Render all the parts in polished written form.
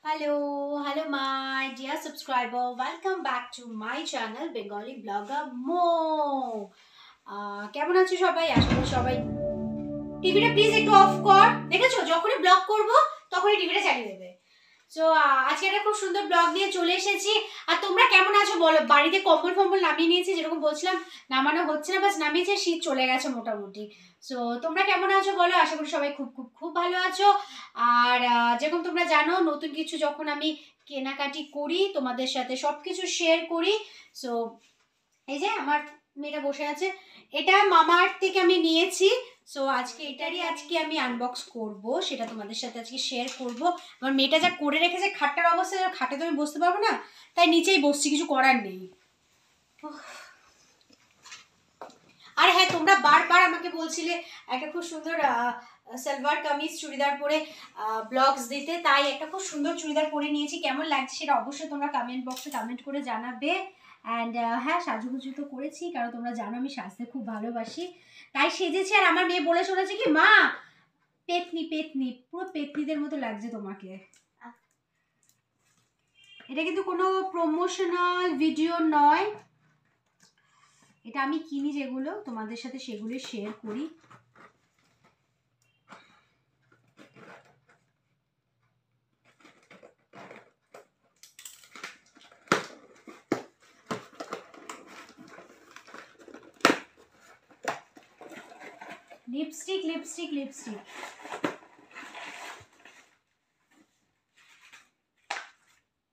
Hello, my dear subscriber. Welcome back to my channel, Bengali Blogger Mo. কেমন আছো সবাই? আশা করি সবাই টিভিটা প্লিজ একটু অফ কর। দেখেছো, যখনই ব্লগ করব তখনই টিভিটা চালিয়ে দেবে। সো আজকে একটা খুব সুন্দর ব্লগ নিয়ে চলে এসেছি। আর তোমরা কেমন আছো বলো? বাড়িতে কম্বল ফম্বল নামিয়ে নিয়েছি, যেরকম বলছিলাম নামানো হচ্ছে না, বাস নামিয়েছে, শীত চলে গেছে মোটামুটি। সো তোমরা কেমন আছো বলো? আশা করি সবাই খুব খুব খুব ভালো আছো। আর যেরকম তোমরা জানো, নতুন কিছু যখন আমি কেনাকাটি করি তোমাদের সাথে সব কিছু শেয়ার করি। সো এই যে আমার মেয়েটা বসে আছে, এটা মামা আর্থ থেকে আমি নিয়েছি। সো আজকে আমি আনবক্স করব, সেটা তোমাদের সাথে আজকে শেয়ার করব। আমার মেয়েটা যা করে রেখেছে, খাটটার অবস্থা, খাটে তো আমি বসতে পারবো না, তাই নিচেই বসছি, কিছু করার নেই। আর হ্যাঁ, তোমরা বারবার আমাকে বলছিলে একটা খুব সুন্দর সালোয়ার কামিজ চুড়িদার পরে ব্লগস দিতে, তাই একটা খুব সুন্দর চুড়িদার পরে নিয়েছি। কেমন লাগছে সেটা অবশ্যই তোমরা কমেন্ট বক্সে কমেন্ট করে জানাবে। অ্যান্ড হ্যাঁ, সাজুগুজু তো করেছি, কারণ তোমরা জানো আমি সাজতে খুব ভালোবাসি, তাই সেজেছি। আর আমার মেয়ে বলে চলেছে কি, মা পেতনি পেতনি, পুরো পেতনিদের মতো লাগছে তোমাকে। এটা কিন্তু কোনো প্রমোশনাল ভিডিও নয়, এটা আমি কিনি যেগুলো তোমাদের সাথে সেগুলো শেয়ার করি। লিপস্টিক লিপস্টিক লিপস্টিক,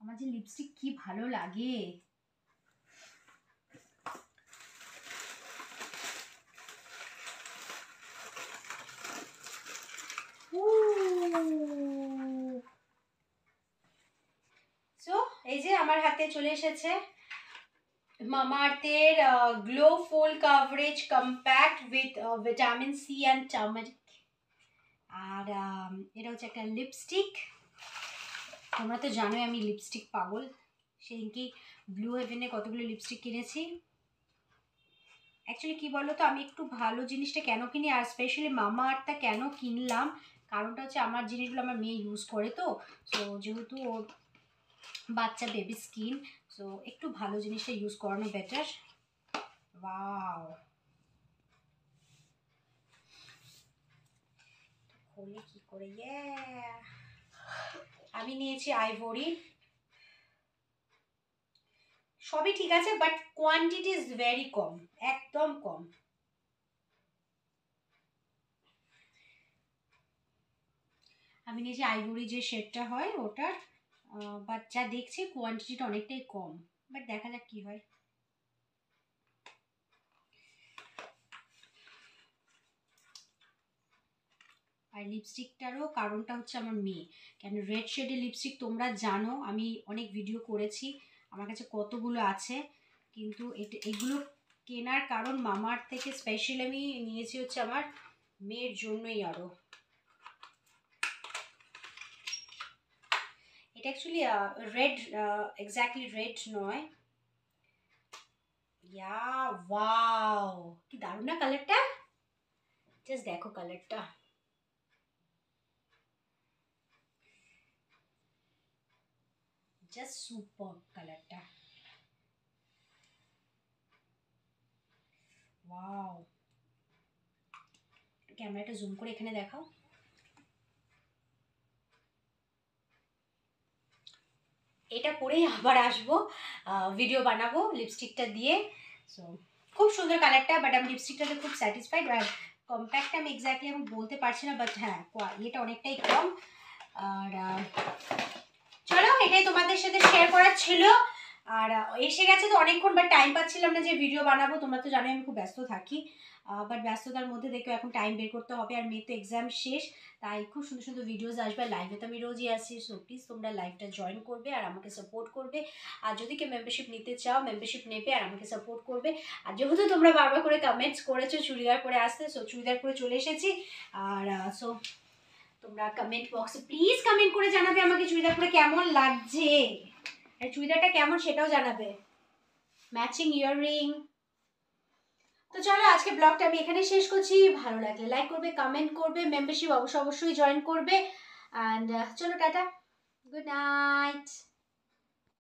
আমার যে লিপস্টিক কি ভালো লাগে। সো এই যে আমার হাতে চলে এসেছে মামা আর্থের glow full coverage compact with vitamin C and turmeric. আর এটা হচ্ছে একটা লিপস্টিক। তোমরা তো জানোই আমি লিপস্টিক পাগল, সেদিনকে ব্লু হেভেনে কতগুলো লিপস্টিক কিনেছি। অ্যাকচুয়ালি কী বলো তো, আমি একটু ভালো জিনিসটা কেন কিনি, আর স্পেশালি মামা আর্থটা কেন কিনলাম, কারণটা হচ্ছে আমার জিনিসগুলো আমার মেয়ে ইউজ করে, তো সো যেহেতু ওর বাচ্চা বেবি স্কিন, সো একটু ভালো জিনিসটা ইউজ করানো বেটার। ওয়াও, খোলে কি করে, আমি নিয়েছি আইভরি। সবই ঠিক আছে, বাট কোয়ান্টিটি ইজ ভেরি কম, একদম কম। আমি নিয়েছি আইভরি যে শেডটা হয় ওটার, বাট যা দেখছি কোয়ান্টিটিটা অনেকটাই কম, বাট দেখা যাক কি হয়। আর লিপস্টিকটারও কারণটা হচ্ছে আমার মেয়ে, কেন রেড শেডের লিপস্টিক তোমরা জানো আমি অনেক ভিডিও করেছি, আমার কাছে কতগুলো আছে, কিন্তু এগুলো কেনার কারণ মামা আর্থ থেকে স্পেশাল আমি নিয়েছি হচ্ছে আমার মেয়ের জন্যই। আরও এটা অ্যাকচুয়ালি রেড, এক্স্যাক্টলি রেড নয়। ইয়া, ওয়াও, কি দারুণ না কালারটা, জাস্ট দেখো কালারটা, জাস্ট সুপার কালারটা, ওয়াও। ক্যামেরাটা জুম করে এখানে দেখাও। এটা পরেই আবার আসবো, ভিডিও বানাবো লিপস্টিকটা দিয়ে। সো খুব সুন্দর কালারটা, বাট আমি লিপস্টিকটাতে খুব স্যাটিসফাইড। আর কম্প্যাক্টটা আমি এক্স্যাক্টলি এখন বলতে পারছি না, বাট হ্যাঁ এটা অনেকটাই কম। আর চলো, এটাই তোমাদের সাথে শেয়ার করার ছিল। আর এসে গেছে তো অনেকক্ষণ, বাট টাইম পাচ্ছিলাম না যে ভিডিও বানাবো, তোমরা তো জানোই আমি খুব ব্যস্ত থাকি, বাট ব্যস্ততার মধ্যে দেখো এখন টাইম বের করতে হবে। আর মেয়ে তো এক্সাম শেষ, তাই খুব সুন্দর সুন্দর ভিডিওস আসবে। লাইভে তো আমি রোজই আসি, সো প্লিজ তোমরা লাইভটা জয়েন করবে আর আমাকে সাপোর্ট করবে। আর যদি কেউ মেম্বারশিপ নিতে চাও, মেম্বারশিপ নেবে আর আমাকে সাপোর্ট করবে। আর যেহেতু তোমরা বারবার করে কমেন্টস করেছো চুড়িদার পরে আসতে, সো চুড়িদার পরে চলে এসেছি। আর সো তোমরা কমেন্ট বক্সে প্লিজ কমেন্ট করে জানাবে আমাকে চুড়িদার পরে কেমন লাগছে, আর চুড়িদারটা কেমন সেটাও জানাবে, ম্যাচিং ইয়াররিং। তো চলো, আজকে ব্লগটা আমি এখানে শেষ করছি। ভালো লাগলে লাইক করবে, কমেন্ট করবে, মেম্বারশিপ অবশ্যই জয়েন করবে। অ্যান্ড চলো টাটা, গুড নাইট।